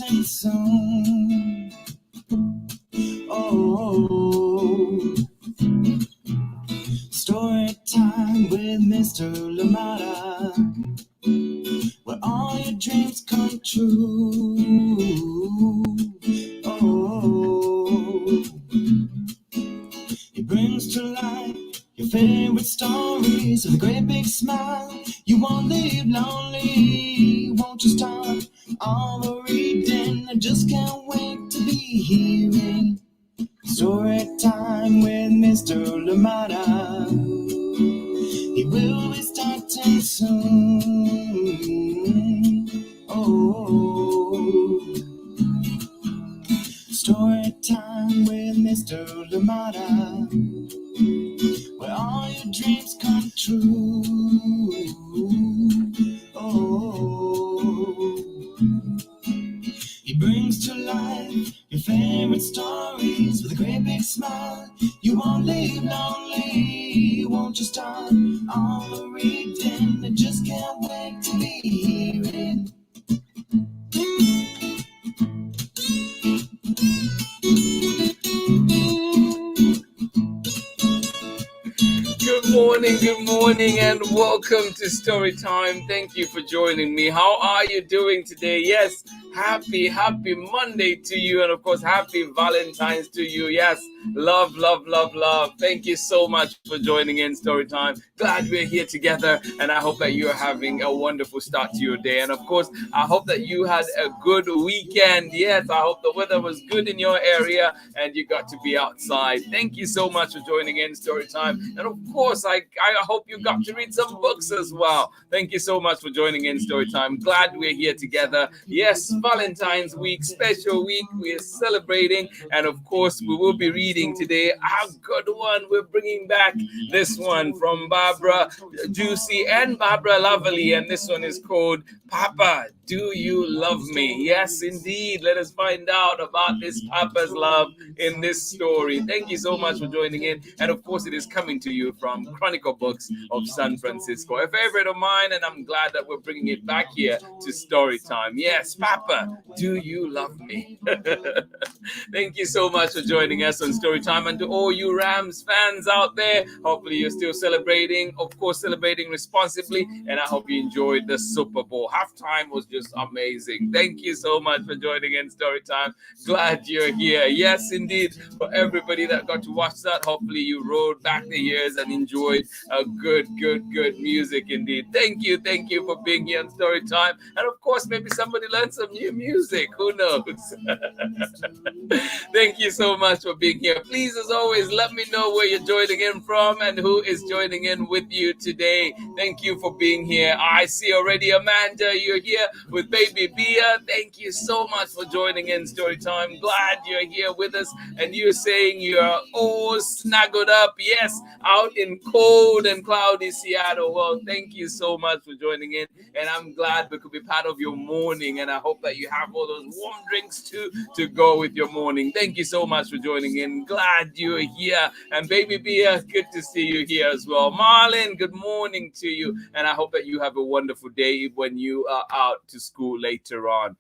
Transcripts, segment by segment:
starting soon. Oh, story time with Mr. Lamada, where all your dreams come true. Oh, he brings to life your favorite stories with a great big smile. You won't leave lonely, won't you start all the reading? I just can't wait to be hearing story time with Mr. Lamada. He will be starting soon. Oh, story time with Mr. Lamada, where all your dreams come true. Oh, he brings to life your favorite stories with a great big smile. You won't leave lonely, won't you start all the reading? I just can't wait to be hearing. Good morning, and welcome to Story Time. Thank you for joining me. How are you doing today? Yes, happy Monday to you, and of course, happy Valentine's to you. Yes, love. Thank you so much for joining in Story Time. Glad we're here together, and I hope that you're having a wonderful start to your day. And of course, I hope that you had a good weekend. Yes, I hope the weather was good in your area and you got to be outside. Thank you so much for joining in Story Time. And of course, I hope you got to read some books as well. Thank you so much for joining in Story Time. Glad we're here together. Yes, Valentine's week, special week. We're celebrating, and of course, we will be reading today a good one. We're bringing back this one from Joosse and Barbara Lavallee, and this one is called Papa, Do You Love Me? Yes, indeed. Let us find out about this Papa's love in this story. Thank you so much for joining in. And of course, it is coming to you from Chronicle Books of San Francisco, a favorite of mine, and I'm glad that we're bringing it back here to Story Time. Yes, Papa, do you love me? Thank you so much for joining us on Story Time. And to all you Rams fans out there, hopefully you're still celebrating, of course, celebrating responsibly, and I hope you enjoyed the Super Bowl. Halftime was just amazing. Thank you so much for joining in Story Time. Glad you're here. Yes, indeed. For everybody that got to watch that, hopefully you rolled back the years and enjoyed a good music indeed. Thank you for being here on Story Time. And of course, maybe somebody learned some new music. Who knows? Thank you so much for being here. Please, as always, let me know where you're joining in from and who is joining in with you today. Thank you for being here. I see already Amanda, you're here with baby Bia. Thank you so much for joining in Story Time. Glad you're here with us, and you're saying you're all snuggled up. Yes, out in cold and cloudy Seattle. Well, thank you so much for joining in, and I'm glad we could be part of your morning, and I hope that you have all those warm drinks too to go with your morning. Thank you so much for joining in. Glad you're here. And baby Bia, good to see you here as well. Marlon, good morning to you, and I hope that you have a wonderful day when you are out to school later on.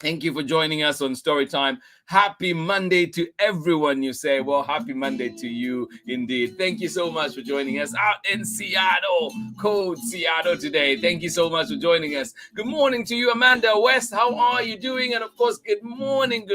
Thank you for joining us on Story Time. Happy Monday to everyone, you say. Well, happy Monday to you indeed. Thank you so much for joining us out in Seattle, cold Seattle today. Thank you so much for joining us. Good morning to you, Amanda West. How are you doing? And of course, good morning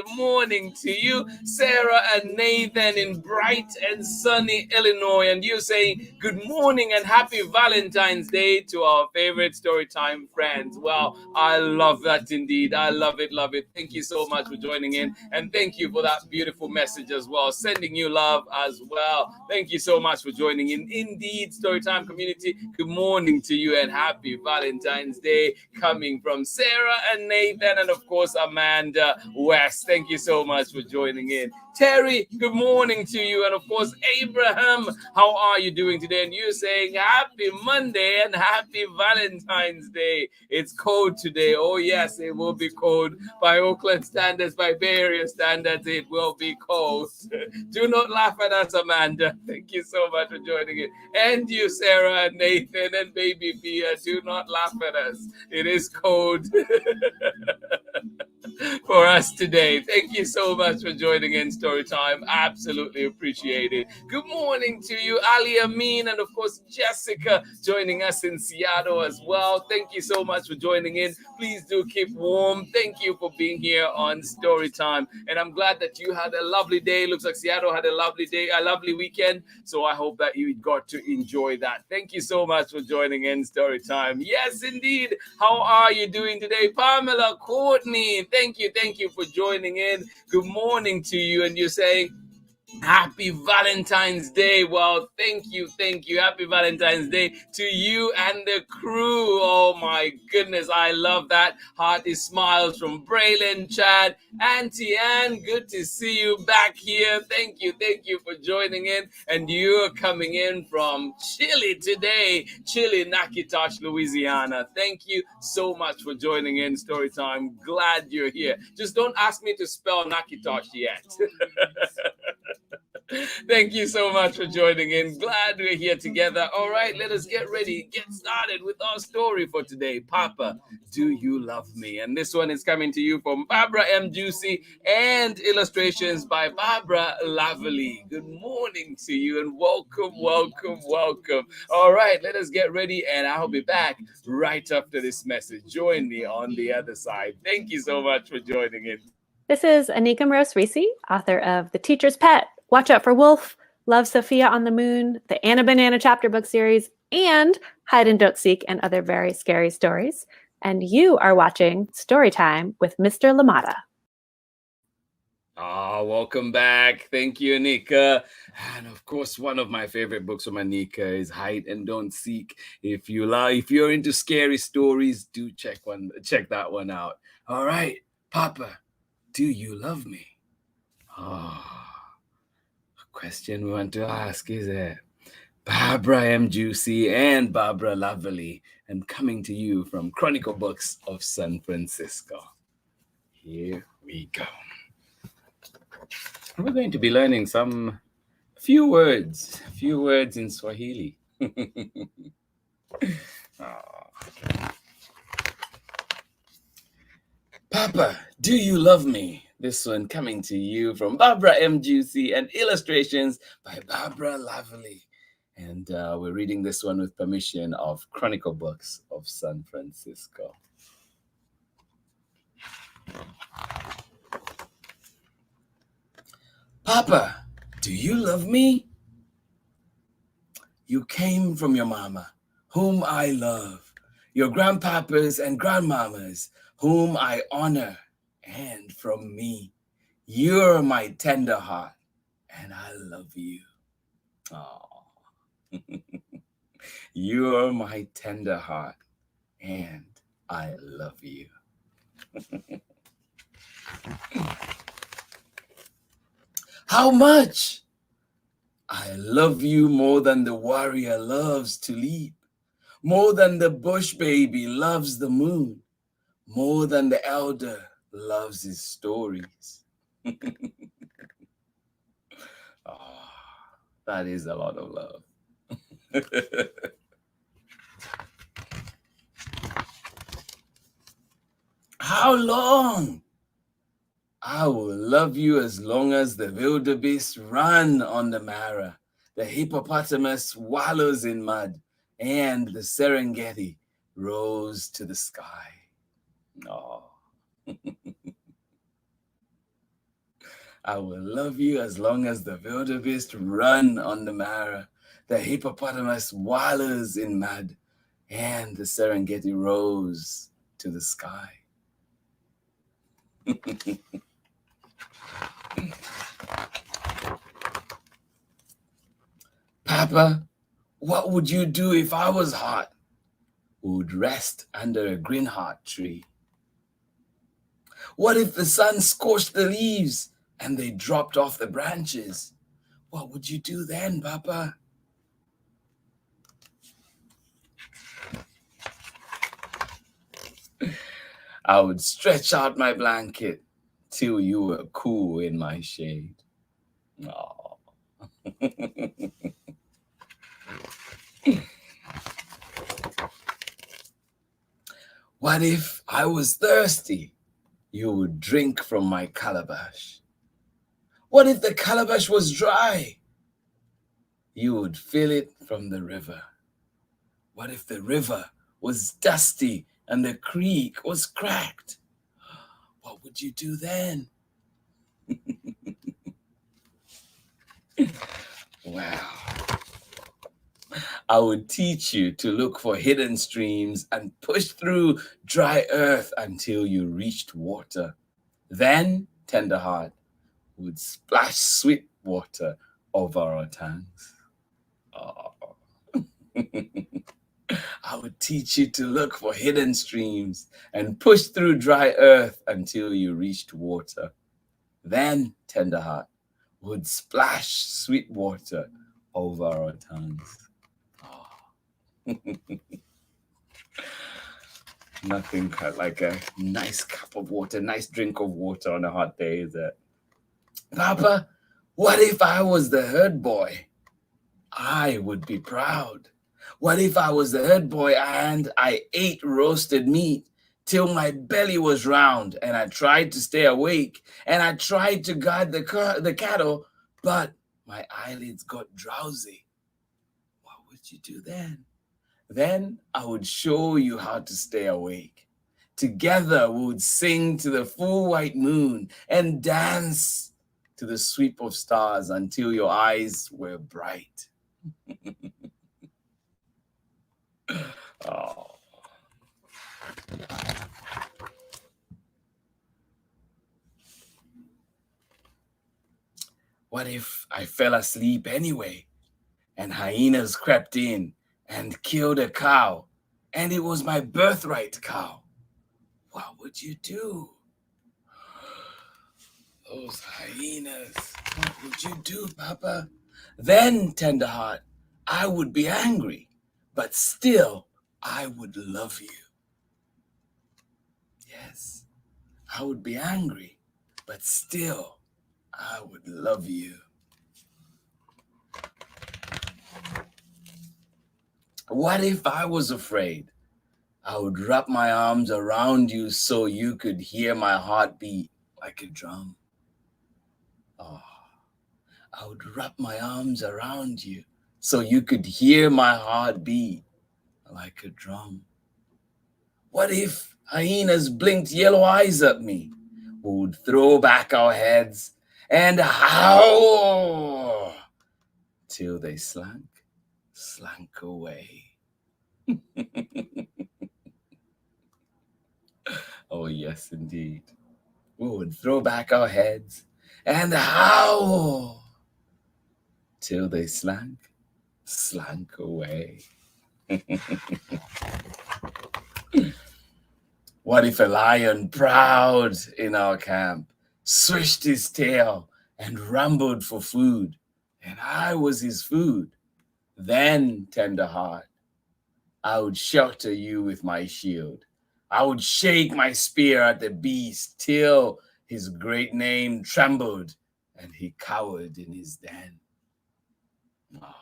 to you, Sarah and Nathan in bright and sunny Illinois. And you saying good morning and happy Valentine's Day to our favorite Storytime friends. Well, I love that indeed. I love it. Thank you so much for joining in. And thank you for that beautiful message as well. Sending you love as well. Thank you so much for joining in. Indeed, Storytime community, good morning to you and happy Valentine's Day, coming from Sarah and Nathan and of course Amanda West. Thank you so much for joining in. Terry, good morning to you. And of course, Abraham, how are you doing today? And you're saying happy Monday and happy Valentine's Day. It's cold today. Oh yes, it will be cold. By Oakland standards, by Bay Area standards, it will be cold. Do not laugh at us, Amanda. Thank you so much for joining it. And you, Sarah, and Nathan, and baby Bia, do not laugh at us. It is cold. for us today. Thank you so much for joining in Storytime. Absolutely appreciate it. Good morning to you, Ali Amin, and of course Jessica joining us in Seattle as well. Thank you so much for joining in. Please do keep warm. Thank you for being here on Storytime. And I'm glad that you had a lovely day. Looks like Seattle had a lovely day, a lovely weekend. So I hope that you got to enjoy that. Thank you so much for joining in Storytime. Yes, indeed. How are you doing today? Pamela, Courtney, thank you for joining in. Good morning to you. And you're saying, Happy Valentine's Day. Well, thank you. Happy Valentine's Day to you and the crew. Oh my goodness, I love that. Hearty smiles from Braylon, Chad, Auntie Anne. Good to see you back here. Thank you for joining in. And you're coming in from Chile today, Chile, Nakitosh, Louisiana. Thank you so much for joining in Storytime. Glad you're here. Just don't ask me to spell Nakitosh yet. Thank you so much for joining in. Glad we're here together. All right, let us get ready, get started with our story for today. Papa, do you love me? And this one is coming to you from Barbara M. Joosse and illustrations by Barbara Lavallee. Good morning to you and welcome. All right, let us get ready and I'll be back right after this message. Join me on the other side. Thank you so much for joining in. This is Anika Mrose-Reese, author of The Teacher's Pet, Watch Out for Wolf, Love Sophia on the Moon, the Anna Banana chapter book series, and Hide and Don't Seek and other very scary stories. And you are watching Storytime with Mr. Lamata. Welcome back. Thank you, Anika. And of course, one of my favorite books from Anika is Hide and Don't Seek. If you're into scary stories, do check that one out. All right, Papa, do you love me? Question we want to ask is it? Barbara M. Joosse and Barbara Lavallee, and coming to you from Chronicle Books of San Francisco. Here we go. We're going to be learning a few words in Swahili. Papa, do you love me? This one coming to you from Barbara M. Joosse and illustrations by Barbara Lavallee. And we're reading this one with permission of Chronicle Books of San Francisco. Papa, do you love me? You came from your mama, whom I love, your grandpapas and grandmamas, whom I honor, and from me. You're my tender heart, and I love you. You're my tender heart, and I love you. How much? I love you more than the warrior loves to leap, more than the bush baby loves the moon, more than the elder loves his stories. That is a lot of love. How long? I will love you as long as the wildebeest run on the Mara, the hippopotamus wallows in mud, and the Serengeti rose to the sky. I will love you as long as the wildebeest run on the Mara, the hippopotamus wallows in mud, and the Serengeti rose to the sky. Papa, what would you do if I was hot? Would rest under a green heart tree. What if the sun scorched the leaves and they dropped off the branches? What would you do then, Papa? I would stretch out my blanket till you were cool in my shade. What if I was thirsty? you would drink from my calabash. What if the calabash was dry? You would fill it from the river. What if the river was dusty and the creek was cracked? What would you do then? Wow. I would teach you to look for hidden streams and push through dry earth until you reached water. Then, tender heart would splash sweet water over our tongues. Oh. I would teach you to look for hidden streams and push through dry earth until you reached water. Then, tender heart would splash sweet water over our tongues. Oh. Nothing like a nice cup of water, nice drink of water on a hot day, is it? Papa, what if I was the herd boy? I would be proud. What if I was the herd boy and I ate roasted meat till my belly was round and I tried to stay awake and I tried to guard the cattle, but my eyelids got drowsy? What would you do then? Then I would show you how to stay awake. Together we would sing to the full white moon and dance to the sweep of stars until your eyes were bright. Oh. What if I fell asleep anyway and hyenas crept in and killed a cow and it was my birthright cow? What would you do? Those hyenas, what would you do, Papa? Then, tender heart, I would be angry, but still I would love you. Yes, I would be angry, but still I would love you. What if I was afraid? I would wrap my arms around you so you could hear my heart beat like a drum. Oh, I would wrap my arms around you so you could hear my heart beat like a drum. What if hyenas blinked yellow eyes at me? We would throw back our heads and howl till they slunk away. Oh, yes, indeed. We would throw back our heads and howl till they slunk away. What if a lion proud in our camp swished his tail and rumbled for food, and I was his food? Then, tender heart, I would shelter you with my shield. I would shake my spear at the beast till his great name trembled and he cowered in his den. Oh.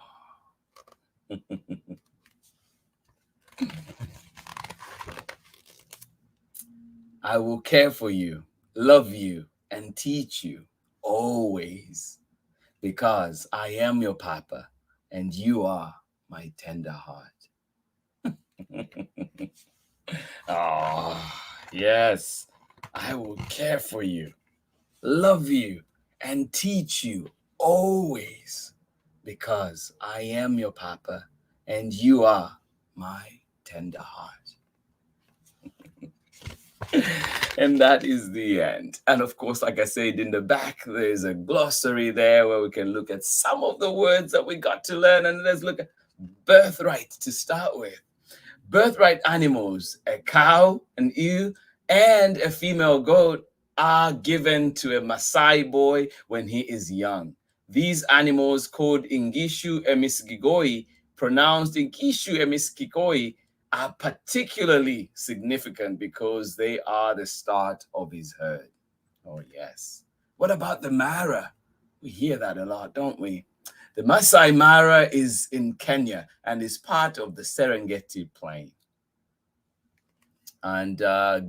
I will care for you, love you, and teach you always, because I am your Papa and you are my tender heart. Oh, yes, I will care for you, love you, and teach you always, because I am your Papa and you are my tender heart. And that is the end. And of course, like I said, in the back, there's a glossary there where we can look at some of the words that we got to learn. And let's look at birthright to start with. Birthright animals, a cow, an ewe, and a female goat are given to a Maasai boy when he is young. These animals, called Ingishu Emiskigoi, pronounced Ingishu Emiskikoi, are particularly significant because they are the start of his herd. Oh, yes. What about the Mara? We hear that a lot, don't we? The Maasai Mara is in Kenya and is part of the Serengeti Plain. And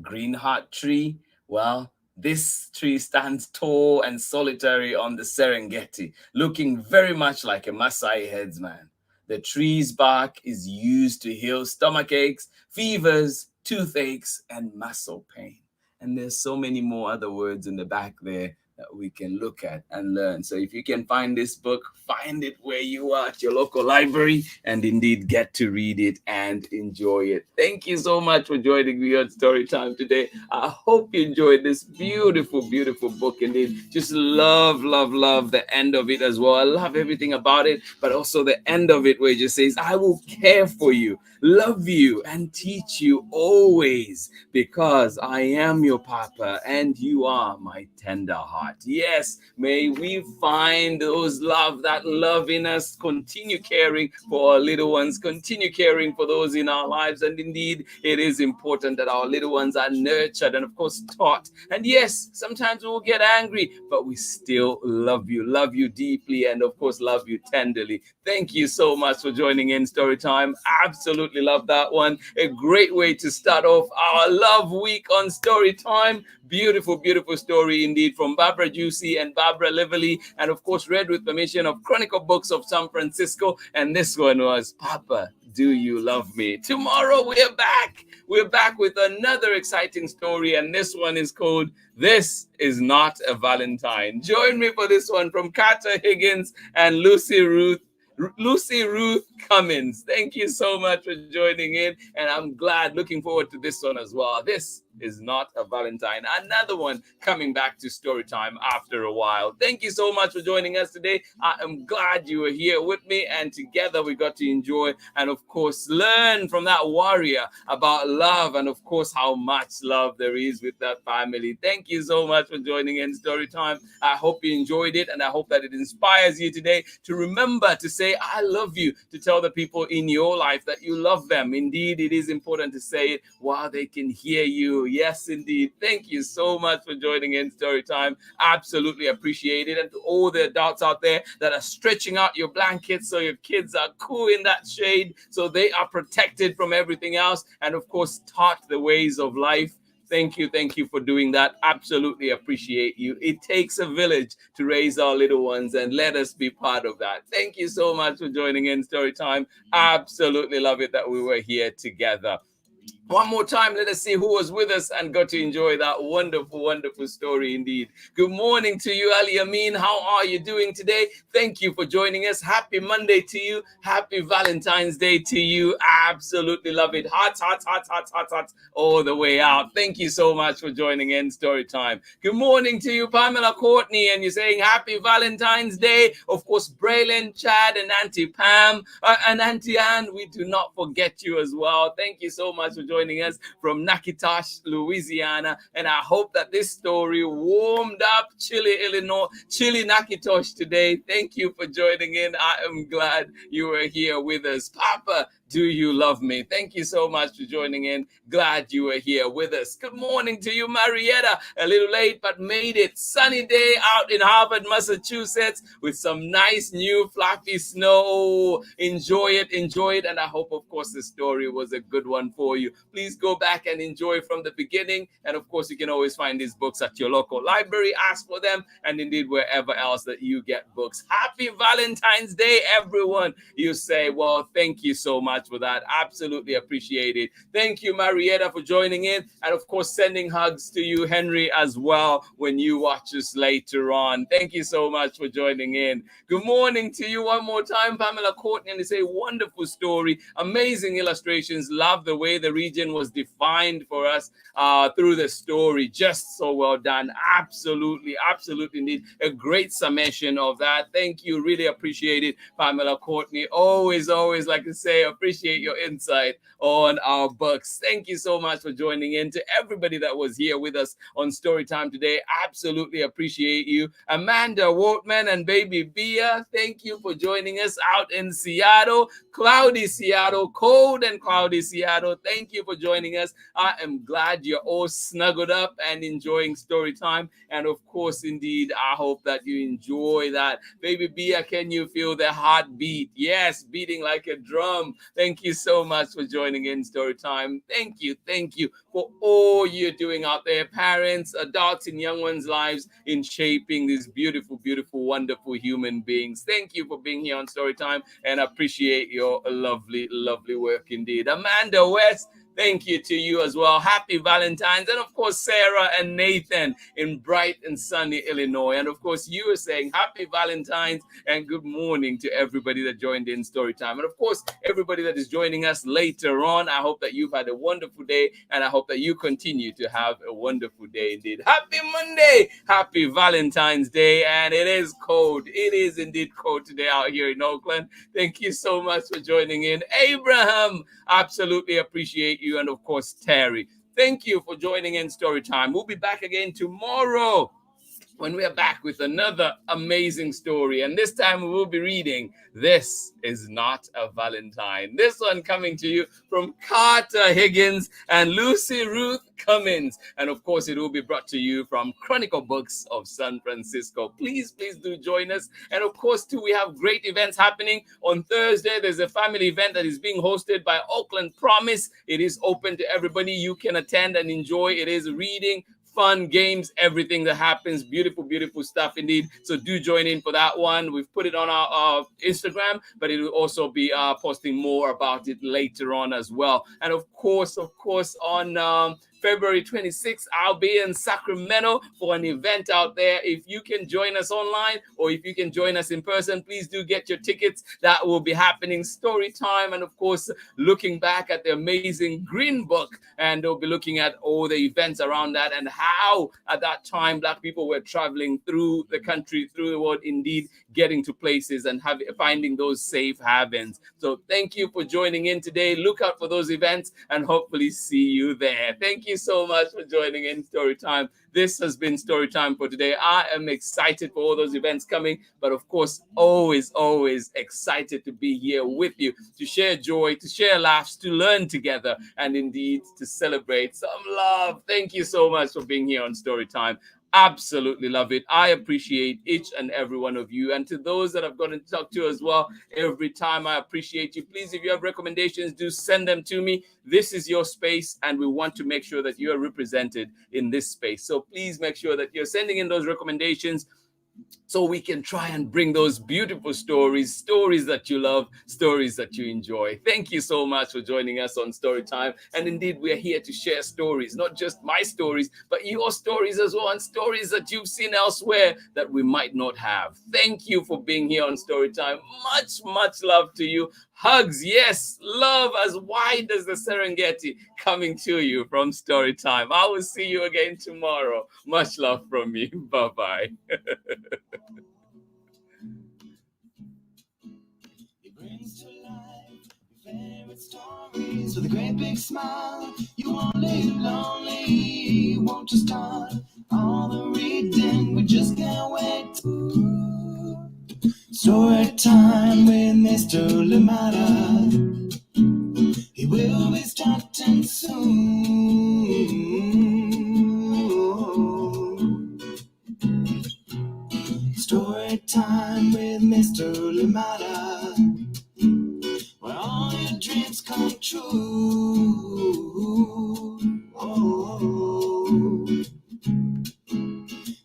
green heart tree, Well, this tree stands tall and solitary on the Serengeti, looking very much like a Maasai headsman. The tree's bark is used to heal stomach aches, fevers, toothaches, and muscle pain. And there's so many more other words in the back there that we can look at and learn. So if you can find this book, find it where you are at your local library and indeed get to read it and enjoy it. Thank you so much for joining me on Story Time today. I hope you enjoyed this beautiful, beautiful book indeed. Just love, love, love the end of it as well. I love everything about it, but also the end of it where it just says, I will care for you, love you, and teach you always because I am your papa and you are my tender heart. Yes, may we find that love in us, continue caring for our little ones, continue caring for those in our lives. And indeed, it is important that our little ones are nurtured and of course taught. And yes, sometimes we'll get angry, but we still love you deeply, and of course love you tenderly. Thank you so much for joining in Storytime. Absolutely love that one. A great way to start off our love week on Storytime. Beautiful, beautiful story indeed from Barbara Joosse and Barbara Lavallee, and of course read with permission of Chronicle Books of San Francisco. And this one was Papa, Do You Love Me? Tomorrow we're back. We're back with another exciting story, and this one is called This Is Not a Valentine. Join me for this one from Carter Higgins and Lucy Ruth Cummins. Thank you so much for joining in, and I'm looking forward to this one as well. This is Not a Valentine. Another one coming back to Storytime after a while. Thank you so much for joining us today. I am glad you were here with me, and together we got to enjoy and of course learn from that warrior about love and of course how much love there is with that family. Thank you so much for joining in Storytime. I hope you enjoyed it, and I hope that it inspires you today to remember to say I love you, to tell the people in your life that you love them. Indeed, it is important to say it while they can hear you. Yes, indeed. Thank you so much for joining in Storytime. Absolutely appreciate it. And to all the adults out there that are stretching out your blankets so your kids are cool in that shade, so they are protected from everything else, and of course taught the ways of life. Thank you for doing that. Absolutely appreciate you. It takes a village to raise our little ones, and let us be part of that. Thank you so much for joining in Storytime. Absolutely love it that we were here together. One more time, let us see who was with us and got to enjoy that wonderful, wonderful story indeed. Good morning to you, Ali Amin. How are you doing today? Thank you for joining us. Happy Monday to you. Happy Valentine's Day to you. Absolutely love it. Hearts, hearts, hearts, hearts, hearts, hearts, all the way out. Thank you so much for joining in Storytime. Good morning to you, Pamela Courtney, and you're saying Happy Valentine's Day. Of course, Braylon, Chad, and Auntie Pam, and Auntie Ann, we do not forget you as well. Thank you so much for joining us from Natchitoches, Louisiana, and I hope that this story warmed up chilly Natchitoches today. Thank you for joining in. I am glad you were here with us. Papa, do you love me? Thank you so much for joining in. Glad you were here with us. Good morning to you, Marietta. A little late, but made it. Sunny day out in Harvard, Massachusetts, with some nice new fluffy snow. Enjoy it, and I hope, of course, the story was a good one for you. Please go back and enjoy from the beginning. And of course, you can always find these books at your local library. Ask for them, and indeed wherever else that you get books. Happy Valentine's Day, everyone. You say, well, thank you so much for that. Absolutely appreciate it. Thank you, Marietta, for joining in, and of course sending hugs to you, Henry, as well when you watch us later on. Thank you so much for joining in. Good morning to you one more time, Pamela Courtney, and it's a wonderful story, amazing illustrations. Love the way the region was defined for us through the story. Just so well done. Absolutely indeed a great summation of that. Thank you, really appreciate it, Pamela Courtney. Always like to say, appreciate your insight on our books. Thank you so much for joining in. To everybody that was here with us on Storytime today, absolutely appreciate you. Amanda Wortman and baby Bia, thank you for joining us out in Seattle. Cloudy Seattle, cold and cloudy Seattle. Thank you for joining us. I am glad you're all snuggled up and enjoying Storytime. And of course, indeed, I hope that you enjoy that. Baby Bia, can you feel the heartbeat? Yes, beating like a drum. Thank you so much for joining in Storytime. Thank you for all you're doing out there, parents, adults, and young ones' lives in shaping these beautiful, beautiful, wonderful human beings. Thank you for being here on Storytime, and I appreciate your lovely, lovely work indeed. Amanda West, thank you to you as well. Happy Valentine's. And of course, Sarah and Nathan in bright and sunny Illinois. And of course, you are saying happy Valentine's and good morning to everybody that joined in Storytime. And of course, everybody that is joining us later on, I hope that you've had a wonderful day, and I hope that you continue to have a wonderful day indeed. Happy Monday. Happy Valentine's Day. And it is cold. It is indeed cold today out here in Oakland. Thank you so much for joining in. Abraham, absolutely appreciate you. And of course, Terry, thank you for joining in Storytime. We'll be back again tomorrow when we are back with another amazing story. And this time we will be reading This Is Not a Valentine. This one coming to you from Carter Higgins and Lucy Ruth Cummins. And of course, it will be brought to you from Chronicle Books of San Francisco. Please do join us. And of course, too, we have great events happening. On Thursday, there's a family event that is being hosted by Oakland Promise. It is open to everybody. You can attend and enjoy. It is reading, fun, games, everything that happens. Beautiful, beautiful stuff indeed. So do join in for that one. We've put it on our Instagram, but it will also be posting more about it later on as well. And of course, on February 26th, I'll be in Sacramento for an event out there. If you can join us online or if you can join us in person, please do get your tickets. That will be happening. Story time, and of course, looking back at the amazing Green Book, and they'll be looking at all the events around that and how at that time Black people were traveling through the country, through the world, indeed getting to places and finding those safe havens. So thank you for joining in today. Look out for those events and hopefully see you there. Thank you so much for joining in Storytime. This has been Storytime for today. I am excited for all those events coming, but of course, always excited to be here with you, to share joy, to share laughs, to learn together, and indeed to celebrate some love. Thank you so much for being here on Storytime. Absolutely love it. I appreciate each and every one of you. And to those that I've gotten to talk to as well, every time I appreciate you. Please, if you have recommendations, do send them to me. This is your space, and we want to make sure that you are represented in this space. So please make sure that you're sending in those recommendations so we can try and bring those beautiful stories that you love, stories that you enjoy. Thank you so much for joining us on Storytime. And indeed, we're here to share stories, not just my stories, but your stories as well, and stories that you've seen elsewhere that we might not have. Thank you for being here on Storytime. Much love to you. Hugs, yes, love as wide as the Serengeti coming to you from Storytime. I will see you again tomorrow. Much love from me. Bye-bye. It brings to life your favorite stories with a great big smile. You won't live lonely, won't you start all the reading? We just can't wait. Story time with Mr. Lamada. He will be starting soon. Story time with Mr. Lamada, where all your dreams come true.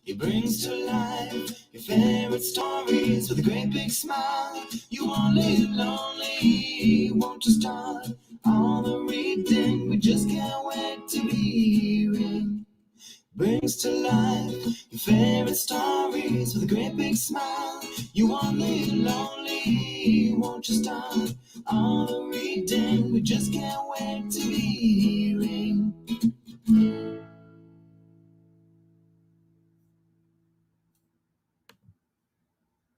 He brings to life your favorite stories with a great big smile. You won't live lonely, won't you start all the reading? We just can't wait to be hearing. Brings to life your favorite stories with a great big smile. You won't live lonely, won't you start all the reading? We just can't wait to be